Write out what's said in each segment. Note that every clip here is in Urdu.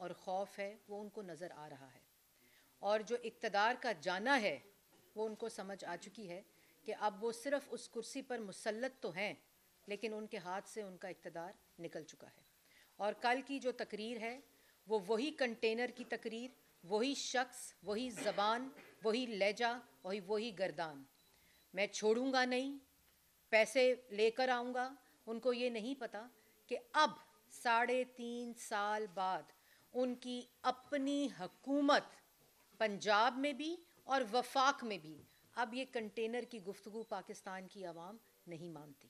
اور خوف ہے وہ ان کو نظر آ رہا ہے، اور جو اقتدار کا جانا ہے وہ ان کو سمجھ آ چکی ہے کہ اب وہ صرف اس کرسی پر مسلط تو ہیں لیکن ان کے ہاتھ سے ان کا اقتدار نکل چکا ہے۔ اور کل کی جو تقریر ہے وہ وہی کنٹینر کی تقریر، وہی شخص، وہی زبان، وہی لہجہ، وہی گردان، میں چھوڑوں گا نہیں، پیسے لے کر آؤں گا۔ ان کو یہ نہیں پتہ کہ اب 3.5 سال بعد ان کی اپنی حکومت پنجاب میں بھی اور وفاق میں بھی اب یہ کنٹینر کی گفتگو پاکستان کی عوام نہیں مانتی۔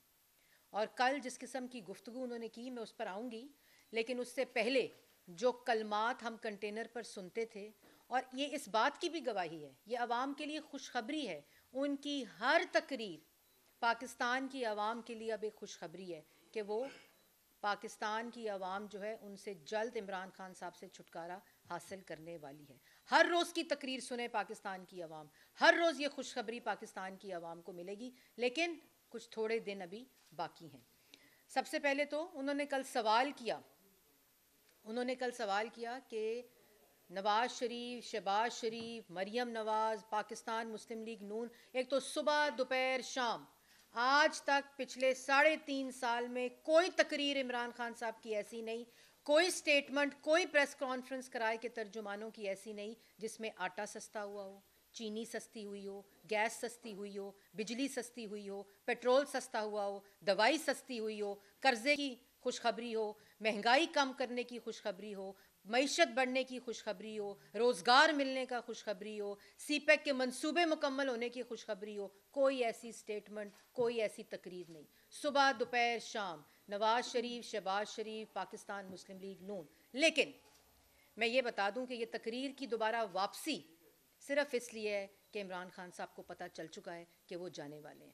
اور کل جس قسم کی گفتگو انہوں نے کی میں اس پر آؤں گی، لیکن اس سے پہلے جو کلمات ہم کنٹینر پر سنتے تھے، اور یہ اس بات کی بھی گواہی ہے، یہ عوام کے لیے خوشخبری ہے، ان کی ہر تقریر پاکستان کی عوام کے لیے اب ایک خوشخبری ہے کہ وہ پاکستان کی عوام جو ہے ان سے جلد عمران خان صاحب سے چھٹکارا حاصل کرنے والی ہے۔ ہر روز کی تقریر سنیں پاکستان کی عوام، ہر روز یہ خوشخبری پاکستان کی عوام کو ملے گی، لیکن کچھ تھوڑے دن ابھی باقی ہیں۔ سب سے پہلے تو انہوں نے کل سوال کیا کہ نواز شریف، شہباز شریف، مریم نواز، پاکستان مسلم لیگ نون، ایک تو صبح دوپہر شام آج تک پچھلے 3.5 سال میں کوئی تقریر عمران خان صاحب کی ایسی نہیں، کوئی سٹیٹمنٹ، کوئی پریس کانفرنس کرائے کہ ترجمانوں کی ایسی نہیں جس میں آٹا سستا ہوا ہو، چینی سستی ہوئی ہو، گیس سستی ہوئی ہو، بجلی سستی ہوئی ہو، پیٹرول سستا ہوا ہو، دوائی سستی ہوئی ہو، قرضے کی خوشخبری ہو، مہنگائی کم کرنے کی خوشخبری ہو، معیشت بڑھنے کی خوشخبری ہو، روزگار ملنے کا خوشخبری ہو، سی پیک کے منصوبے مکمل ہونے کی خوشخبری ہو، کوئی ایسی سٹیٹمنٹ، کوئی ایسی تقریر نہیں۔ صبح دوپہر شام نواز شریف، شہباز شریف، پاکستان مسلم لیگ نون۔ لیکن میں یہ بتا دوں کہ یہ تقریر کی دوبارہ واپسی صرف اس لیے ہے کہ عمران خان صاحب کو پتہ چل چکا ہے کہ وہ جانے والے ہیں۔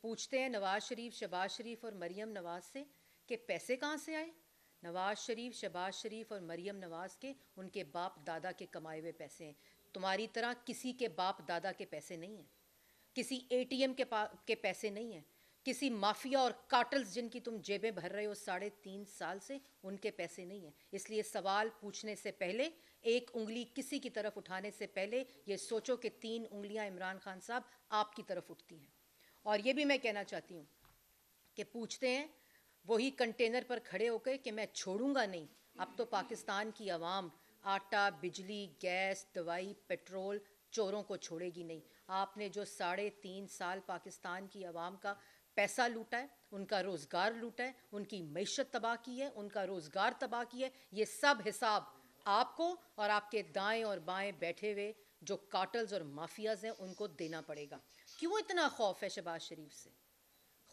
پوچھتے ہیں نواز شریف، شہباز شریف اور مریم نواز سے کہ پیسے کہاں سے آئے؟ نواز شریف، شہباز شریف اور مریم نواز کے ان کے باپ دادا کے کمائے ہوئے پیسے ہیں۔ تمہاری طرح کسی کے باپ دادا کے پیسے نہیں ہیں، کسی اے ٹی ایم کے پیسے نہیں ہیں، کسی مافیا اور کارٹلز جن کی تم جیبیں بھر رہے ہو 3.5 سال سے، ان کے پیسے نہیں ہیں۔ اس لیے سوال پوچھنے سے پہلے، ایک انگلی کسی کی طرف اٹھانے سے پہلے یہ سوچو کہ 3 انگلیاں عمران خان صاحب آپ کی طرف اٹھتی ہیں۔ اور یہ بھی میں کہنا چاہتی ہوں کہ پوچھتے ہیں وہی کنٹینر پر کھڑے ہو کے کہ میں چھوڑوں گا نہیں۔ اب تو پاکستان کی عوام آٹا، بجلی، گیس، دوائی، پیٹرول، چوروں کو چھوڑے گی نہیں۔ آپ نے جو 3.5 سال پاکستان کی عوام کا پیسہ لوٹا ہے، ان کا روزگار لوٹا ہے، ان کی معیشت تباہ کی ہے، ان کا روزگار تباہ کی ہے، یہ سب حساب آپ کو اور آپ کے دائیں اور بائیں بیٹھے ہوئے جو کارٹلز اور مافیاز ہیں ان کو دینا پڑے گا۔ کیوں اتنا خوف ہے شہباز شریف سے؟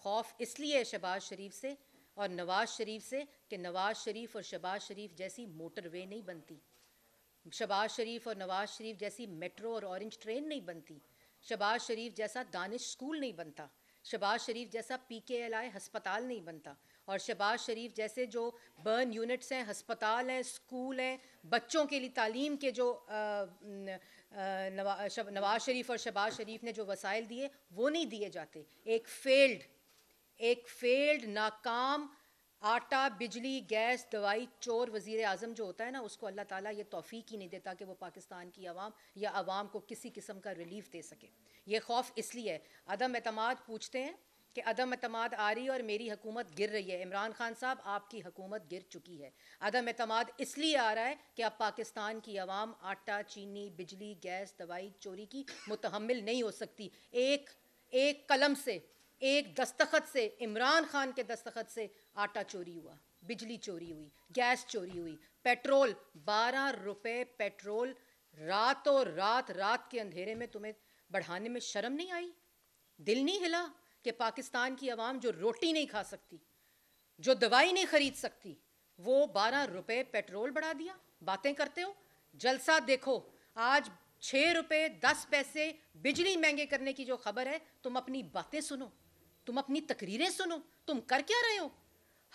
خوف اس لیے ہے شہباز شریف سے اور نواز شریف سے کہ نواز شریف اور شہباز شریف جیسی موٹر وے نہیں بنتی، شہباز شریف اور نواز شریف جیسی میٹرو اور اورنج ٹرین نہیں بنتی، شہباز شریف جیسا دانش اسکول نہیں بنتا، شہباز شریف جیسا PKLI ہسپتال نہیں بنتا، اور شہباز شریف جیسے جو برن یونٹس ہیں، ہسپتال ہیں، اسکول ہیں، بچوں کے لیے تعلیم کے جو نواز شریف اور شہباز شریف نے جو وسائل دیے وہ نہیں دیے جاتے۔ ایک فیلڈ ناکام آٹا، بجلی، گیس، دوائی چور وزیر اعظم جو ہوتا ہے نا، اس کو اللہ تعالیٰ یہ توفیق ہی نہیں دیتا کہ وہ پاکستان کی عوام یا عوام کو کسی قسم کا ریلیف دے سکے۔ یہ خوف اس لیے ہے۔ عدم اعتماد پوچھتے ہیں کہ عدم اعتماد آ رہی ہے اور میری حکومت گر رہی ہے۔ عمران خان صاحب آپ کی حکومت گر چکی ہے۔ عدم اعتماد اس لیے آ رہا ہے کہ اب پاکستان کی عوام آٹا، چینی، بجلی، گیس، دوائی چوری کی متحمل نہیں ہو سکتی۔ ایک قلم سے، ایک دستخط سے، عمران خان کے دستخط سے آٹا چوری ہوا، بجلی چوری ہوئی، گیس چوری ہوئی، پیٹرول 12 روپے پیٹرول راتوں رات کے اندھیرے میں تمہیں بڑھانے میں شرم نہیں آئی؟ دل نہیں ہلا کہ پاکستان کی عوام جو روٹی نہیں کھا سکتی، جو دوائی نہیں خرید سکتی، وہ 12 روپے پیٹرول بڑھا دیا؟ باتیں کرتے ہو، جلسہ دیکھو۔ آج 6 روپے 10 پیسے بجلی مہنگے کرنے کی جو خبر ہے، تم اپنی باتیں سنو، تم اپنی تقریریں سنو، تم کر کیا رہے ہو؟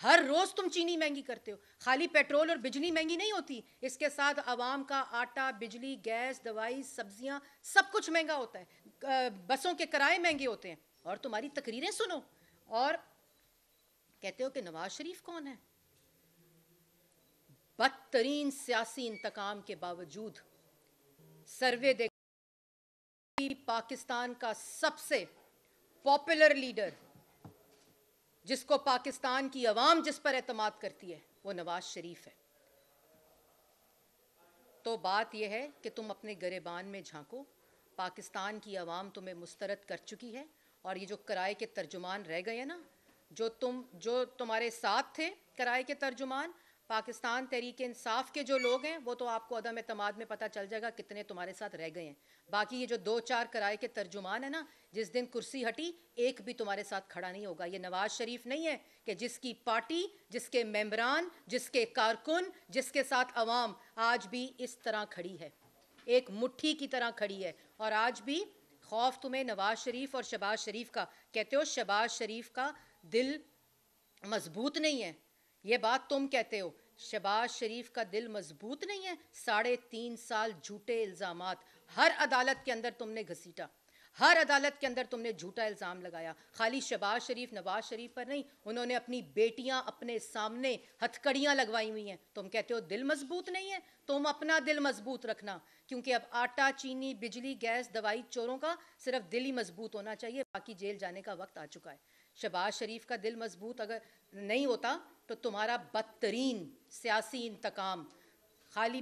ہر روز تم چینی مہنگی کرتے ہو۔ خالی پیٹرول اور بجلی مہنگی نہیں ہوتی، اس کے ساتھ عوام کا آٹا، بجلی، گیس، دوائی، سبزیاں، سب کچھ مہنگا ہوتا ہے، بسوں کے کرائے مہنگے ہوتے ہیں، اور تمہاری تقریریں سنو اور کہتے ہو کہ نواز شریف کون ہے؟ بدترین سیاسی انتقام کے باوجود سروے دیکھ پاکستان کا سب سے پاپولر لیڈر جس کو پاکستان کی عوام جس پر اعتماد کرتی ہے وہ نواز شریف ہے. تو بات یہ ہے کہ تم اپنے گریبان میں جھانکو. پاکستان کی عوام تمہیں مسترد کر چکی ہے, اور یہ جو کرائے کے ترجمان رہ گئے ہیں نا, جو تمہارے ساتھ تھے کرائے کے ترجمان, پاکستان تحریک انصاف کے جو لوگ ہیں, وہ تو آپ کو عدم اعتماد میں پتہ چل جائے گا کتنے تمہارے ساتھ رہ گئے ہیں. باقی یہ جو 2-4 کرائے کے ترجمان ہیں نا, جس دن کرسی ہٹی ایک بھی تمہارے ساتھ کھڑا نہیں ہوگا. یہ نواز شریف نہیں ہے کہ جس کی پارٹی, جس کے ممبران, جس کے کارکن, جس کے ساتھ عوام آج بھی اس طرح کھڑی ہے, ایک مٹھی کی طرح کھڑی ہے. اور آج بھی خوف تمہیں نواز شریف اور شہباز شریف کا. کہتے ہو شہباز شریف کا دل مضبوط نہیں ہے, یہ بات تم کہتے ہو. شہباز شریف کا دل مضبوط نہیں ہے. 3.5 سال جھوٹے الزامات ہر عدالت کے اندر تم نے گھسیٹا, ہر عدالت کے اندر تم نے جھوٹا الزام لگایا. خالی شہباز شریف, نواز شریف پر نہیں, انہوں نے اپنی بیٹیاں اپنے سامنے ہتھکڑیاں لگوائی ہوئی ہیں. تم کہتے ہو دل مضبوط نہیں ہے. تم اپنا دل مضبوط رکھنا, کیونکہ اب آٹا, چینی, بجلی, گیس, دوائی چوروں کا صرف دل ہی مضبوط ہونا چاہیے, باقی جیل جانے کا وقت آ چکا ہے. شہباز شریف کا دل مضبوط اگر نہیں ہوتا تو تمہارا بدترین سیاسی انتقام خالی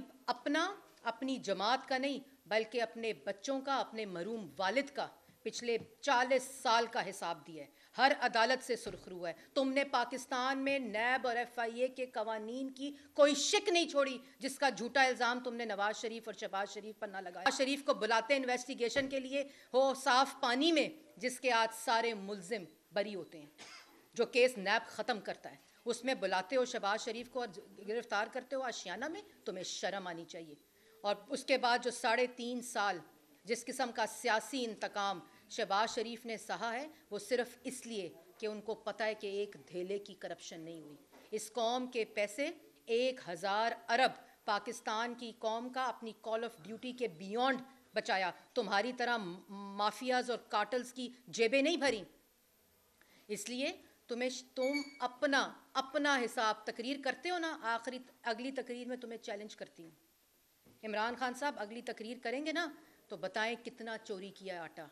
اپنی جماعت کا نہیں, بلکہ اپنے بچوں کا, اپنے محروم والد کا پچھلے 40 سال کا حساب دیا ہے. ہر عدالت سے سرخرو ہے. تم نے پاکستان میں نیب اور FIA کے قوانین کی کوئی شک نہیں چھوڑی جس کا جھوٹا الزام تم نے نواز شریف اور شہباز شریف پر نہ لگایا. نواز شریف کو بلاتے انویسٹیگیشن کے لیے ہو صاف پانی میں, جس کے آج سارے ملزم بری ہوتے ہیں, جو کیس نیب ختم کرتا ہے, اس میں بلاتے ہو شہباز شریف کو اور گرفتار کرتے ہو آشیانہ میں. تمہیں شرم آنی چاہیے. اور اس کے بعد جو 3.5 سال جس قسم کا سیاسی انتقام شہباز شریف نے سہا ہے, وہ صرف اس لیے کہ ان کو پتہ ہے کہ ایک دھیلے کی کرپشن نہیں ہوئی. اس قوم کے پیسے 1000 ارب پاکستان کی قوم کا اپنی کال آف ڈیوٹی کے بیونڈ بچایا. تمہاری طرح مافیاز اور کارٹلز کی جیبیں نہیں بھریں. اس لیے تم اپنا حساب تقریر کرتے ہو نا, اگلی تقریر میں تمہیں چیلنج کرتی ہوں. عمران خان صاحب اگلی تقریر کریں گے نا تو بتائیں کتنا چوری کیا ہے آٹا,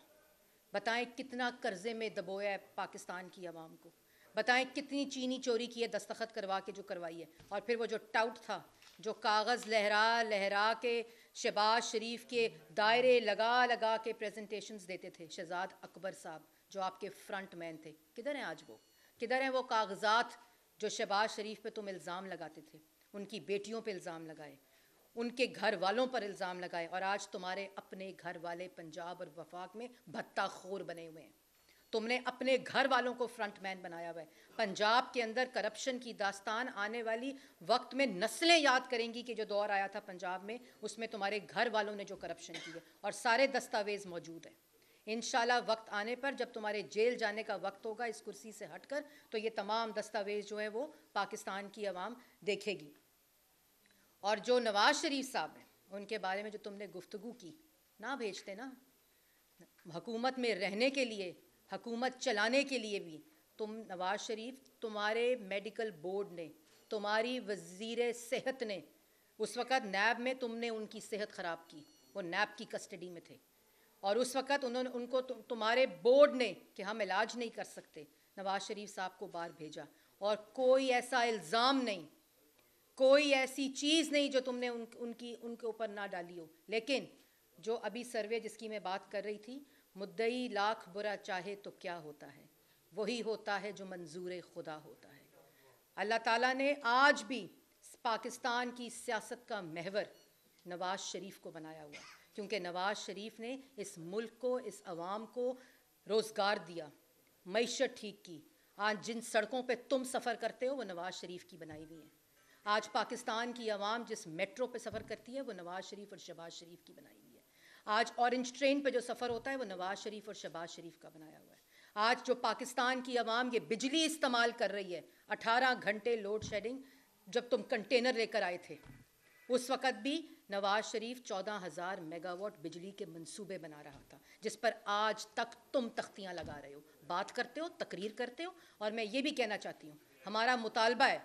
بتائیں کتنا قرضے میں دبویا ہے پاکستان کی عوام کو, بتائیں کتنی چینی چوری کی ہے دستخط کروا کے جو کروائی ہے. اور پھر وہ جو ٹاؤٹ تھا جو کاغذ لہرا کے شہباز شریف کے دائرے لگا کے پریزنٹیشنز دیتے تھے, شہزاد اکبر صاحب جو آپ کے فرنٹ مین تھے, کدھر ہیں آج وہ؟ کدھر ہیں وہ کاغذات جو شہباز شریف پہ تم الزام لگاتے تھے؟ ان کی بیٹیوں پہ الزام لگائے, ان کے گھر والوں پر الزام لگائے, اور آج تمہارے اپنے گھر والے پنجاب اور وفاق میں بھتہ خور بنے ہوئے ہیں. تم نے اپنے گھر والوں کو فرنٹ مین بنایا ہوا ہے. پنجاب کے اندر کرپشن کی داستان آنے والی وقت میں نسلیں یاد کریں گی کہ جو دور آیا تھا پنجاب میں, اس میں تمہارے گھر والوں نے جو کرپشن کی ہے, اور سارے دستاویز موجود ہیں. انشاءاللہ وقت آنے پر جب تمہارے جیل جانے کا وقت ہوگا اس کرسی سے ہٹ کر, تو یہ تمام دستاویز جو ہیں وہ پاکستان کی عوام دیکھے گی. اور جو نواز شریف صاحب ہیں ان کے بارے میں جو تم نے گفتگو کی, نہ بھیجتے نا حکومت میں رہنے کے لیے, حکومت چلانے کے لیے بھی. تم نواز شریف, تمہارے میڈیکل بورڈ نے, تمہاری وزیر صحت نے, اس وقت نیب میں تم نے ان کی صحت خراب کی, وہ نیب کی کسٹڈی میں تھے, اور اس وقت ان کو تمہارے بورڈ نے کہ ہم علاج نہیں کر سکتے, نواز شریف صاحب کو باہر بھیجا. اور کوئی ایسا الزام نہیں, کوئی ایسی چیز نہیں جو تم نے ان کے اوپر نہ ڈالی ہو. لیکن جو ابھی سروے جس کی میں بات کر رہی تھی, مدعی لاکھ برا چاہے تو کیا ہوتا ہے, وہی ہوتا ہے جو منظور خدا ہوتا ہے. اللہ تعالیٰ نے آج بھی پاکستان کی سیاست کا محور نواز شریف کو بنایا ہوا, کیونکہ نواز شریف نے اس ملک کو, اس عوام کو روزگار دیا, معیشت ٹھیک کی. آج جن سڑکوں پہ تم سفر کرتے ہو وہ نواز شریف کی بنائی ہوئی ہیں. آج پاکستان کی عوام جس میٹرو پہ سفر کرتی ہے وہ نواز شریف اور شہباز شریف کی بنائی ہوئی ہے. آج اورنج ٹرین پہ جو سفر ہوتا ہے وہ نواز شریف اور شہباز شریف کا بنایا ہوا ہے. آج جو پاکستان کی عوام یہ بجلی استعمال کر رہی ہے, 18 گھنٹے لوڈ شیڈنگ, جب تم کنٹینر لے کر آئے تھے اس وقت بھی نواز شریف 14,000 میگا واٹ بجلی کے منصوبے بنا رہا تھا, جس پر آج تک تم تختیاں لگا رہے ہو, بات کرتے ہو, تقریر کرتے ہو. اور میں یہ بھی کہنا چاہتی ہوں, ہمارا مطالبہ ہے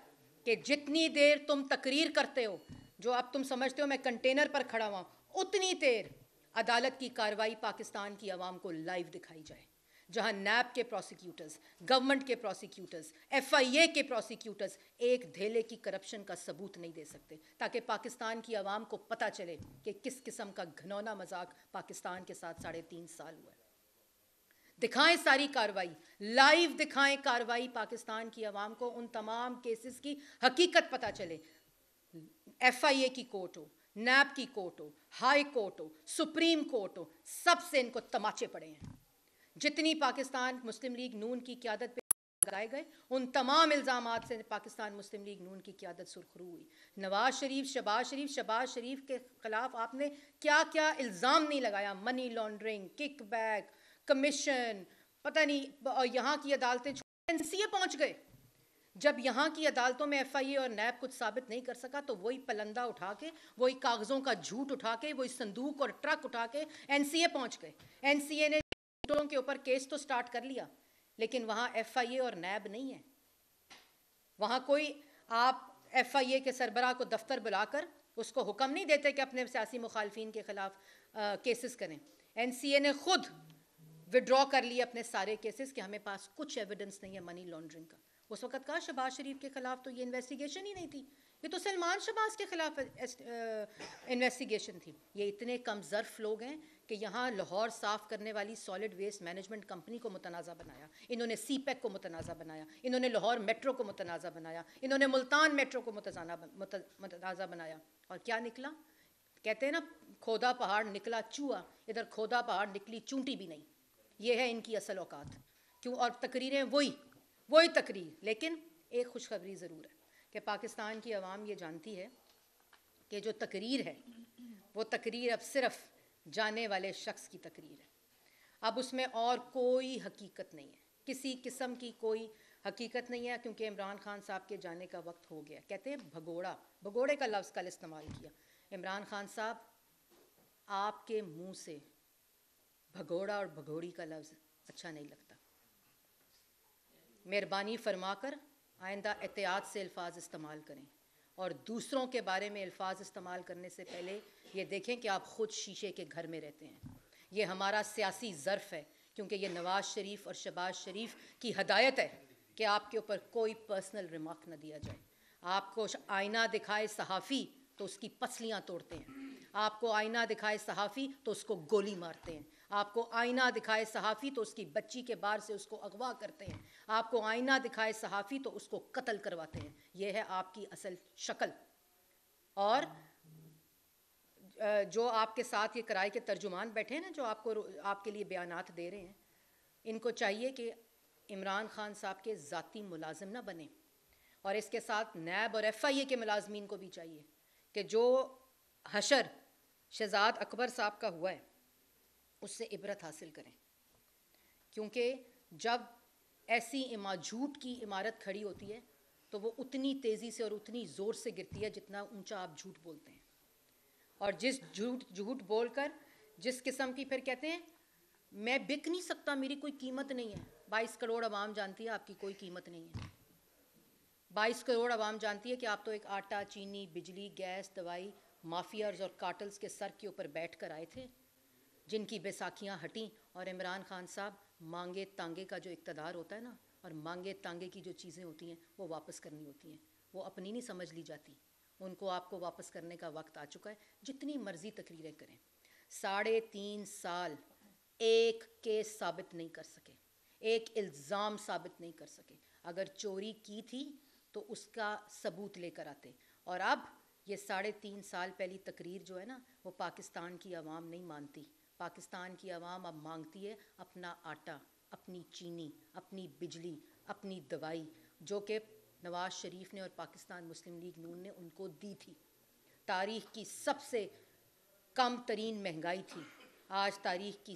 کہ جتنی دیر تم تقریر کرتے ہو, جو اب تم سمجھتے ہو میں کنٹینر پر کھڑا ہوا, اتنی دیر عدالت کی کارروائی پاکستان کی عوام کو لائیو دکھائی جائے, جہاں نیب کے پروسیکیوٹرز, گورنمنٹ کے پروسیکیوٹرز, FIA کے پروسیکیوٹرز ایک دھیلے کی کرپشن کا ثبوت نہیں دے سکتے, تاکہ پاکستان کی عوام کو پتہ چلے کہ کس قسم کا گھنونا مذاق پاکستان کے ساتھ 3.5 سال ہوا ہے. دکھائیں ساری کارروائی, لائیو دکھائیں کارروائی پاکستان کی عوام کو, ان تمام کیسز کی حقیقت پتہ چلے. FIA کی کورٹ ہو, نیب کی کورٹ ہو, ہائی کورٹ ہو, سپریم کورٹ ہو, سب سے ان کو تماچے پڑے ہیں. جتنی پاکستان مسلم لیگ نون کی قیادت پہ لگائے گئے, ان تمام الزامات سے پاکستان مسلم لیگ نون کی قیادت سرخرو ہوئی. نواز شریف, شہباز شریف کے خلاف آپ نے کیا کیا الزام نہیں لگایا, money laundering, kickback, commission, پتہ نہیں, یہاں کی عدالتیں NCA پہنچ گئے. جب یہاں کی عدالتوں میں FIA اور نیب کچھ ثابت نہیں کر سکا تو وہی پلندہ اٹھا کے, وہی کاغذوں کا جھوٹ اٹھا کے, وہی صندوق اور ٹرک اٹھا کے NCA پہنچ گئے. NCA نے کے اوپر کیس تو سٹارٹ کر لیا, لیکن وہاں FIA اور نیب نہیں ہے. وہاں کوئی آپ FIA کے سربراہ کو دفتر بلا کر اس کو حکم نہیں دیتے کہ اپنے سیاسی مخالفین کے خلاف کیسز کریں. NCA نے خود وڈرا کر لیے اپنے سارے کیسز کہ ہمیں پاس کچھ ایویڈنس نہیں ہے منی لانڈرنگ کا. اس وقت کہا شہباز شریف کے خلاف تو یہ انویسٹیگیشن ہی نہیں تھی, یہ تو سلمان شہباز کے خلاف انویسٹیگیشن تھی. یہ اتنے کم ظرف لوگ ہیں کہ یہاں لاہور صاف کرنے والی سالڈ ویسٹ مینجمنٹ کمپنی کو متنازع بنایا, انہوں نے CPEC کو متنازع بنایا, انہوں نے لاہور میٹرو کو متنازع بنایا, انہوں نے ملتان میٹرو کو متنازع بنایا. اور کیا نکلا؟ کہتے ہیں نا, کھودا پہاڑ نکلا چوہا, ادھر کھودا پہاڑ نکلی چونٹی بھی نہیں. یہ ہے ان کی اصل اوقات. کیوں؟ اور تقریریں وہی تقریر. لیکن ایک خوشخبری ضرور ہے کہ پاکستان کی عوام یہ جانتی ہے کہ جو تقریر ہے وہ تقریر اب صرف جانے والے شخص کی تقریر ہے. اب اس میں اور کوئی حقیقت نہیں ہے, کسی قسم کی کوئی حقیقت نہیں ہے, کیونکہ عمران خان صاحب کے جانے کا وقت ہو گیا. کہتے ہیں بھگوڑے کا لفظ کل استعمال کیا. عمران خان صاحب, آپ کے منہ سے بھگوڑا اور بھگوڑی کا لفظ اچھا نہیں لگتا. مہربانی فرما کر آئندہ احتیاط سے الفاظ استعمال کریں, اور دوسروں کے بارے میں الفاظ استعمال کرنے سے پہلے یہ دیکھیں کہ آپ خود شیشے کے گھر میں رہتے ہیں. یہ ہمارا سیاسی ظرف ہے, کیونکہ یہ نواز شریف اور شہباز شریف کی ہدایت ہے کہ آپ کے اوپر کوئی پرسنل ریمارک نہ دیا جائے. آپ کو آئینہ دکھائے صحافی تو اس کی پسلیاں توڑتے ہیں, آپ کو آئینہ دکھائے صحافی تو اس کو گولی مارتے ہیں, آپ کو آئینہ دکھائے صحافی تو اس کی بچی کے بار سے اس کو اغوا کرتے ہیں, آپ کو آئینہ دکھائے صحافی تو اس کو قتل کرواتے ہیں. یہ ہے آپ کی اصل شکل. اور جو آپ کے ساتھ یہ کرائے کے ترجمان بیٹھے ہیں نا, جو آپ کے لیے بیانات دے رہے ہیں, ان کو چاہیے کہ عمران خان صاحب کے ذاتی ملازم نہ بنیں, اور اس کے ساتھ نیب اور FIA کے ملازمین کو بھی چاہیے کہ جو حشر شہزاد اکبر صاحب کا ہوا ہے اس سے عبرت حاصل کریں. کیونکہ جب ایسی جھوٹ کی عمارت کھڑی ہوتی ہے تو وہ اتنی تیزی سے اور اتنی زور سے گرتی ہے جتنا اونچا آپ جھوٹ بولتے ہیں. اور جس جھوٹ بول کر جس قسم کی پھر کہتے ہیں میں بک نہیں سکتا, میری کوئی قیمت نہیں ہے. 22 کروڑ عوام جانتی ہے آپ کی کوئی قیمت نہیں ہے. 22 کروڑ عوام جانتی ہے کہ آپ تو ایک آٹا, چینی, بجلی, گیس, دوائی مافیاز اور کارٹلز کے سر کے اوپر بیٹھ کر آئے تھے, جن کی بیساکھیاں ہٹیں. اور عمران خان صاحب, مانگے تانگے کا جو اقتدار ہوتا ہے نا, اور مانگے تانگے کی جو چیزیں ہوتی ہیں وہ واپس کرنی ہوتی ہیں, وہ اپنی نہیں سمجھ لی جاتی. ان کو آپ کو واپس کرنے کا وقت آ چکا ہے. جتنی مرضی تقریریں کریں, 3.5 سال ایک کیس ثابت نہیں کر سکے, ایک الزام ثابت نہیں کر سکے. اگر چوری کی تھی تو اس کا ثبوت لے کر آتے. اور اب یہ 3.5 سال پہلی تقریر جو ہے نا, وہ پاکستان کی عوام نہیں مانتی. پاکستان کی عوام اب مانگتی ہے اپنا آٹا, اپنی چینی, اپنی بجلی, اپنی دوائی, جو کہ نواز شریف نے اور پاکستان مسلم لیگ نون نے ان کو دی تھی. تاریخ کی سب سے کم ترین مہنگائی تھی, آج تاریخ کی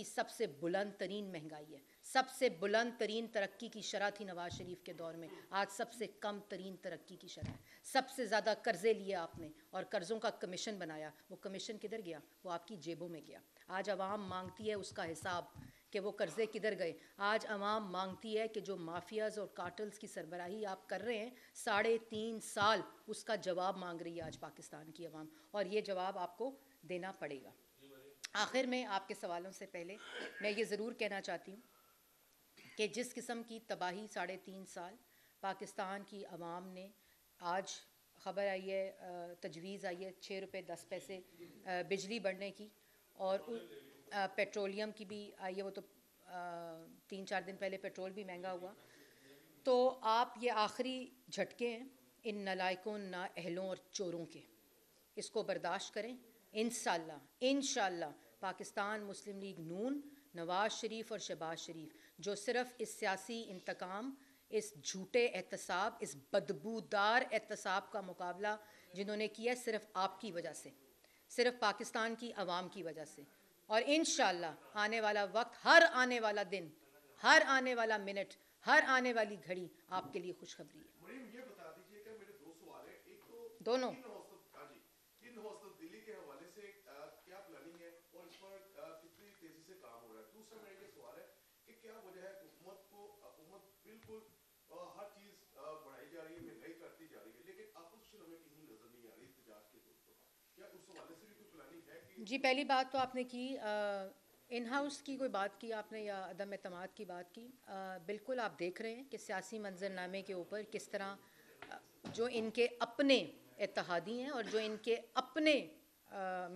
سب سے بلند ترین مہنگائی ہے. سب سے بلند ترین ترقی کی شرح تھی نواز شریف کے دور میں, آج سب سے کم ترین ترقی کی شرح ہے. سب سے زیادہ قرضے لیے آپ نے اور قرضوں کا کمیشن بنایا. وہ کمیشن کدھر گیا؟ وہ آپ کی جیبوں میں گیا. آج عوام مانگتی ہے اس کا حساب کہ وہ قرضے کدھر گئے. آج عوام مانگتی ہے کہ جو مافیاز اور کارٹلز کی سربراہی آپ کر رہے ہیں 3.5 سال, اس کا جواب مانگ رہی ہے آج پاکستان کی عوام, اور یہ جواب آپ کو دینا پڑے گا. آخر میں آپ کے سوالوں سے پہلے میں یہ ضرور کہنا چاہتی ہوں کہ جس قسم کی تباہی 3.5 سال پاکستان کی عوام نے, آج خبر آئی ہے, تجویز آئی ہے 6 روپے 10 پیسے بجلی بڑھنے کی, اور پیٹرولیم کی بھی آئی ہے, وہ تو 3-4 دن پہلے پیٹرول بھی مہنگا ہوا. تو آپ یہ آخری جھٹکے ہیں ان نالائکوں, نااہلوں اور چوروں کے, اس کو برداشت کریں. انشاءاللہ پاکستان مسلم لیگ نون, نواز شریف اور شہباز شریف, جو صرف اس سیاسی انتقام, اس جھوٹے احتساب, اس بدبودار احتساب کا مقابلہ جنہوں نے کیا صرف آپ کی وجہ سے, صرف پاکستان کی عوام کی وجہ سے. اور انشاءاللہ آنے والا وقت, ہر آنے والا دن, ہر آنے والا منٹ, ہر آنے والی گھڑی آپ کے لیے خوشخبری ہے. مریم یہ بتا دیجیے کہ میرے دو سوال ہیں. ایک تو دونوں تین ہاسٹل دلی کے حوالے سے کیا پلاننگ ہے اور اس پر کتنی تیزی سے کام ہو رہا ہے. دوسرا میرا یہ سوال ہے کہ کیا وجہ ہے حکومت بالکل ہر چیز بڑھائی جا رہی ہے, مہنگائی کرتی جا رہی ہے, لیکن اپوزیشن ہمیں کہیں نظر نہیں آ رہی احتجاج کے طور پر. کیا اس حوالے سے بھی کوئی پلاننگ ہے کہ جی, پہلی بات تو آپ نے کی ان ہاؤس کی, کوئی بات کی آپ نے یا عدم اعتماد کی بات کی. بالکل آپ دیکھ رہے ہیں کہ سیاسی منظر نامے کے اوپر کس طرح جو ان کے اپنے اتحادی ہیں اور جو ان کے اپنے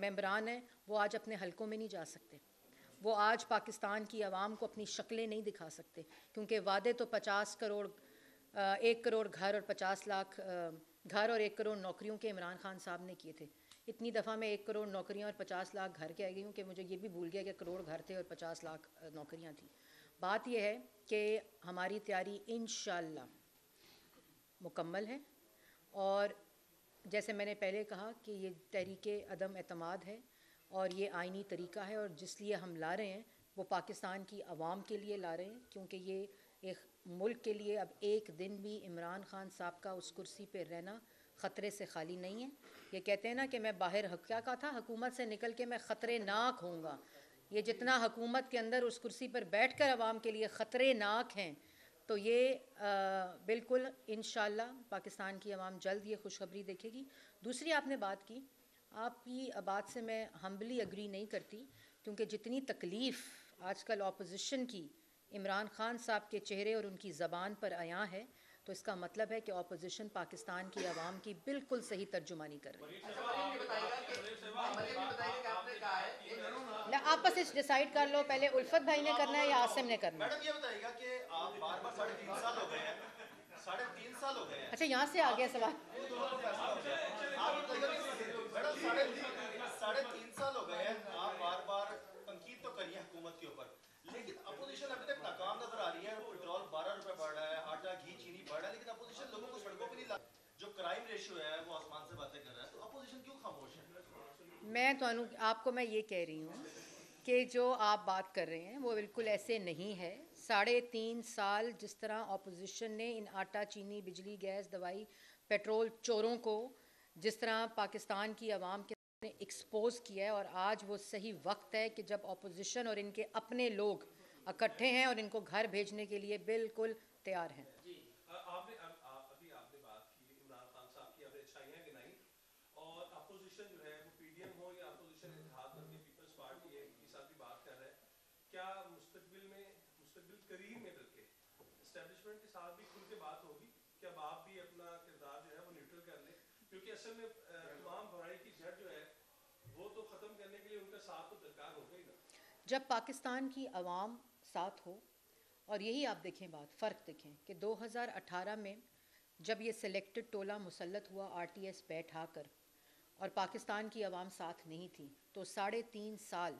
ممبران ہیں وہ آج اپنے حلقوں میں نہیں جا سکتے, وہ آج پاکستان کی عوام کو اپنی شکلیں نہیں دکھا سکتے, کیونکہ وعدے تو 50 کروڑ, 1 کروڑ گھر اور 50 لاکھ گھر اور 1 کروڑ نوکریوں کے عمران خان صاحب نے کیے تھے. اتنی دفعہ میں 1 کروڑ نوکریاں اور 50 لاکھ گھر کے آ گئی ہوں کہ مجھے یہ بھی بھول گیا کہ کروڑ گھر تھے اور 50 لاکھ نوکریاں تھیں. بات یہ ہے کہ ہماری تیاری انشاءاللہ مکمل ہے, اور جیسے میں نے پہلے کہا کہ یہ تحریک عدم اعتماد ہے اور یہ آئینی طریقہ ہے, اور جس لیے ہم لا رہے ہیں وہ پاکستان کی عوام کے لیے لا رہے ہیں, کیونکہ یہ ایک ملک کے لیے اب ایک دن بھی عمران خان صاحب کا اس کرسی پہ رہنا خطرے سے خالی نہیں ہے. یہ کہتے ہیں نا کہ میں باہر کیا کہا تھا, حکومت سے نکل کے میں خطرے ناک ہوں گا. یہ جتنا حکومت کے اندر اس کرسی پر بیٹھ کر عوام کے لیے خطرے ناک ہیں, تو یہ بالکل انشاءاللہ پاکستان کی عوام جلد یہ خوشخبری دیکھے گی. دوسری آپ نے بات کی, آپ کی بات سے میں ہمبلی اگری نہیں کرتی, کیونکہ جتنی تکلیف آج کل اپوزیشن کی عمران خان صاحب کے چہرے اور ان کی زبان پر عیاں ہے, تو اس کا مطلب ہے کہ اپوزیشن پاکستان کی عوام کی بالکل صحیح ترجمانی کر رہی ہے. آپ بس اس ڈیسائیڈ کر لو پہلے الفت بھائی نے کرنا ہے یا عاصم نے کرنا ہے. میڈم یہ بتائیے گا کہ آپ بار بار 3.5 سال ہو گئے ہیں, 3.5 سال ہو گئے ہیں. اچھا, یہاں سے آ گیا سوال. ساڑھے تین سال ہو گئے ہیں, آپ بار بار تنقید تو کریے حکومت کے اوپر, لیکن اپوزیشن ابھی تک ناکام نظر آ رہی ہے. پیٹرول 12 روپے بڑھ رہا ہے, آٹا گھی چینی بڑھ رہا ہے, لیکن اپوزیشن لوگوں کو سڑکوں پہ نہیں لا. جو کرائم ریشیو ہے وہ آسمان سے باتیں کر رہا ہے, تو اپوزیشن کیوں خاموش ہے؟ میں آپ کو میں یہ کہہ رہی ہوں کہ جو آپ بات کر رہے ہیں وہ بالکل ایسے نہیں ہے. 3.5 سال جس طرح اپوزیشن نے ان آٹا چینی بجلی گیس دوائی پیٹرول چوروں کو جس طرح پاکستان کی عوام کے نے ایکسپوز کیا ہے, اور آج وہ صحیح وقت ہے کہ جب اپوزیشن اور ان کے اپنے لوگ اکٹھے ہیں اور ان کو گھر بھیجنے کے لیے بالکل تیار ہیں. آپ نے بات کی عمران خان صاحب کی, آپ نے اچھائیاں گنائی, اور اپوزیشن جو ہے وہ پی ڈی ایم ہو یا اپوزیشن اتحاد کر کے پیپلز پارٹی کے ساتھ بھی بات کر رہا ہے, کیا مستقبل قریب میں بلکہ اسٹیبلشمنٹ کے ساتھ بھی کھل کے بات ہوگی کہ اب آپ بھی اپنا کردار جو ہے وہ نیوٹرل کر لیں, کیونکہ اصل میں تمام برائی کی جڑ جو ہے وہ تو ختم کرنے کے لیے ان کا ساتھ تو درکار ہوگا ہی نا. جب پاکستان کی عوام ساتھ ہو, اور یہی آپ دیکھیں بات, فرق دیکھیں کہ 2018 میں جب یہ سلیکٹڈ ٹولہ مسلط ہوا آر ٹی ایس بیٹھا کر اور پاکستان کی عوام ساتھ نہیں تھی, تو 3.5 سال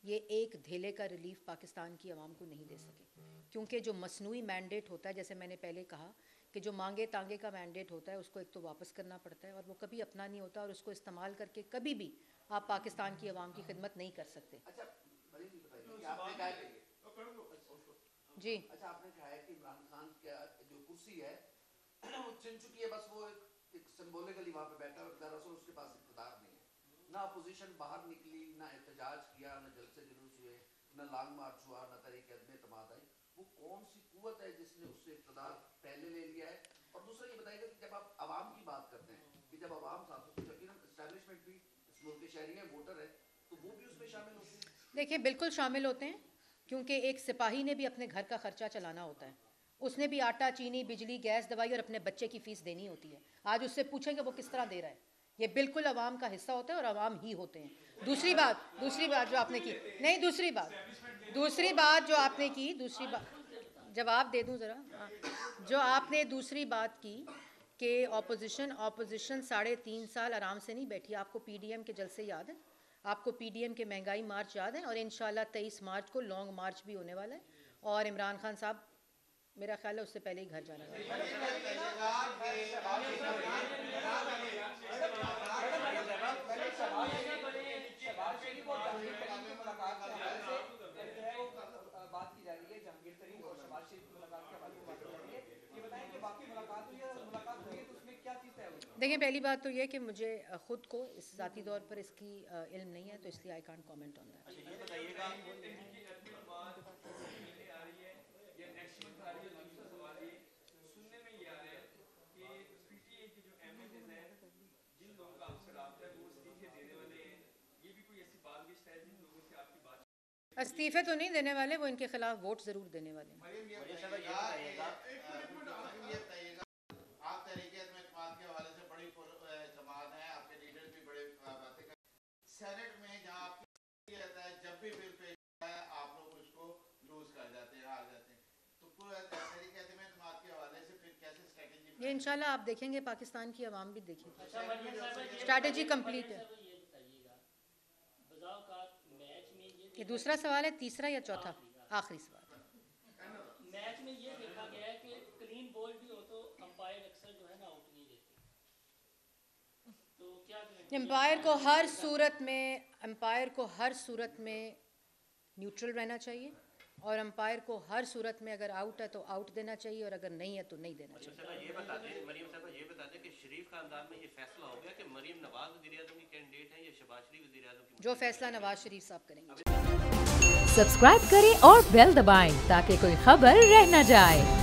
یہ ایک دھیلے کا ریلیف پاکستان کی عوام کو نہیں دے سکے, کیونکہ جو مصنوعی مینڈیٹ ہوتا ہے, جیسے میں نے پہلے کہا کہ جو مانگے تانگے کا مینڈیٹ ہوتا ہے اس کو ایک تو واپس کرنا پڑتا ہے, اور وہ کبھی اپنا نہیں ہوتا, اور اس کو استعمال کر کے کبھی بھی آپ پاکستان کی عوام کی خدمت نہیں کر سکتے. جی, اچھا, آپ نے کہا ہے کہ عمران خان کا جو کرسی ہے وہ چھن چکی ہے, بس وہ ایک سمبولکلی وہاں پہ بیٹھا, اور دراصل اس کے پاس اقتدار نہیں ہے. نہ اپوزیشن باہر نکلی, نہ احتجاج کیا, نہ جلسے جلوس ہوئے, نہ لانگ مارچ ہوا نہ تحریک عدم اعتماد آئی. وہ کون سی قوت ہے جس نے اس سے اقتدار پہلے لے لیا ہے؟ اور دوسرا یہ بتائیے گا کہ جب آپ عوام کی بات کرتے ہیں کہ جب عوام ساتھ ہوتی ہے یقیناً اسٹیبلشمنٹ بھی اس ملک کے شہری ہیں ووٹر ہیں تو وہ بھی اس میں شامل ہوتے ہیں. دیکھیں بالکل شامل ہوتے ہیں کیونکہ ایک سپاہی نے بھی اپنے گھر کا خرچہ چلانا ہوتا ہے. اس نے بھی آٹا چینی بجلی گیس دوائی اور اپنے بچے کی فیس دینی ہوتی ہے. آج اس سے پوچھیں کہ وہ کس طرح دے رہا ہے. یہ بالکل عوام کا حصہ ہوتا ہے اور عوام ہی ہوتے ہیں. دوسری بات جو آپ نے کی نہیں دوسری بات جو آپ نے کی دوسری بات جواب دے دوں ذرا. جو آپ نے دوسری بات کی کہ اپوزیشن 3.5 سال آرام سے نہیں بیٹھی. آپ کو پی ڈی ایم کے جلسے یاد ہیں, آپ کو پی ڈی ایم کے مہنگائی مارچ یاد ہے, اور انشاءاللہ 23 مارچ کو لانگ مارچ بھی ہونے والا ہے. اور عمران خان صاحب میرا خیال ہے اس سے پہلے ہی گھر جانا ہے. بات کی جا رہی ہے جہانگیر ترین اور شہباز شریف کی ملاقات کے حوالے سے بات کی جا رہی ہے. یہ بتائیں کہ باقی ملاقات ہوئی ہے اور ملاقات ہوئی ہے تو اس میں کیا چیز طے ہوئی؟ دیکھیں پہلی بات تو یہ کہ مجھے خود کو اس ذاتی طور پر اس کی علم نہیں ہے تو اس لیے I can't comment on that. یہ بتائیے گا آ رہی ہے یا نیکسٹ منتھ آ رہی ہے. دوسرا سوال یہ سننے میں یہ آ رہا ہے کہ پی ٹی اے کے جو ایم ایل ایز ہیں جن لوگوں کا آپ سے رابطہ ہے وہ استعفے دینے والے ہیں. یہ بھی کوئی ایسی بات بھی ہے جن لوگوں سے آپ کی بات استعفے تو نہیں دینے والے, وہ ان کے خلاف ووٹ ضرور دینے والے ہیں. آپ تحریک اعتماد کے حوالے سے بڑی اعتماد ہے, آپ کے لیڈر بھی بڑے باتیں کرتے ہیں. سینٹ میں جہاں آپ کی رہتا ہے جب بھی بل پیش ہوتا ہے آپ لوگ اس کو لوز کر جاتے ہیں, ہار جاتے ہیں. تو تحریک اعتماد کے حوالے سے پھر کیسے اسٹریٹجی؟ یہ انشاءاللہ آپ دیکھیں گے, پاکستان کی عوام بھی دیکھیں گے. اسٹریٹجی کمپلیٹ ہے. یہ دوسرا سوال ہے, تیسرا یا چوتھا؟ آخری سوال. میچ میں یہ دیکھا گیا ہے کہ کلین بال بھی ہو تو امپائر اکثر جو ہے نا آؤٹ نہیں دیتے, تو کیا امپائر کو ہر صورت میں نیوٹرل رہنا چاہیے, اور امپائر کو ہر صورت میں اگر آؤٹ ہے تو آؤٹ دینا چاہیے, اور اگر نہیں ہے تو نہیں دینا چاہیے. مریم صاحبہ یہ بتا دیں کہ شریف خاندان میں یہ فیصلہ ہو گیا کہ مریم نواز وزیر اعظم کی کینڈیڈیٹ ہیں یا شہباز شریف وزیر اعظم کی؟ جو فیصلہ نواز شریف صاحب کریں گے. سبسکرائب کریں اور بیل دبائیں تاکہ کوئی خبر رہ نہ جائے.